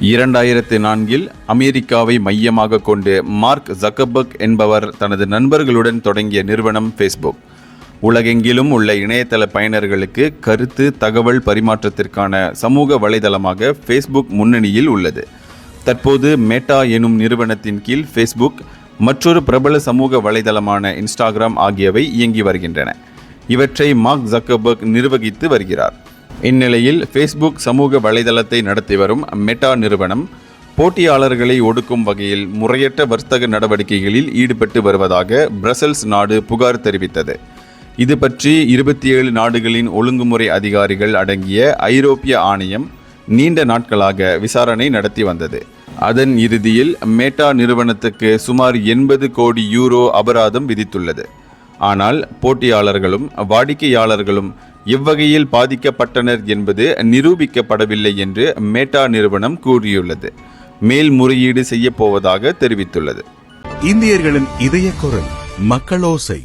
2004 அமெரிக்காவை மையமாக கொண்டு மார்க் ஜக்கர்பர்க் என்பவர் தனது நண்பர்களுடன் தொடங்கிய நிறுவனம் ஃபேஸ்புக். உலகெங்கிலும் உள்ள இணையதள பயனர்களுக்கு கருத்து தகவல் பரிமாற்றத்திற்கான சமூக வலைதளமாக ஃபேஸ்புக் முன்னணியில் உள்ளது. தற்போது மெட்டா எனும் நிறுவனத்தின் கீழ் ஃபேஸ்புக், மற்றொரு பிரபல சமூக வலைதளமான இன்ஸ்டாகிராம் ஆகியவை இயங்கி வருகின்றன. இவற்றை மார்க் ஜக்கர்பர்க் நிர்வகித்து வருகிறார். இந்நிலையில் ஃபேஸ்புக் சமூக வலைதளத்தை நடத்தி வரும் மெட்டா நிறுவனம் போட்டியாளர்களை ஒடுக்கும் வகையில் முறையற்ற வர்த்தக நடவடிக்கைகளில் ஈடுபட்டு வருவதாக பிரசல்ஸ் நாடு புகார் தெரிவித்தது. இது பற்றி 27 நாடுகளின் ஒழுங்குமுறை அதிகாரிகள் அடங்கிய ஐரோப்பிய ஆணையம் நீண்ட நாட்களாக விசாரணை நடத்தி வந்தது. அதன் இறுதியில் மெட்டா நிறுவனத்துக்கு சுமார் 80 கோடி யூரோ அபராதம் விதித்துள்ளது. ஆனால் போட்டியாளர்களும் வாடிக்கையாளர்களும் எவ்வகையில் பாதிக்கப்பட்டனர் என்பது நிரூபிக்கப்படவில்லை என்று மெட்டா நிறுவனம் கூறியுள்ளது. மேல்முறையீடு செய்யப்போவதாக தெரிவித்துள்ளது. இந்தியர்களின் இதய குரல் மக்களோசை.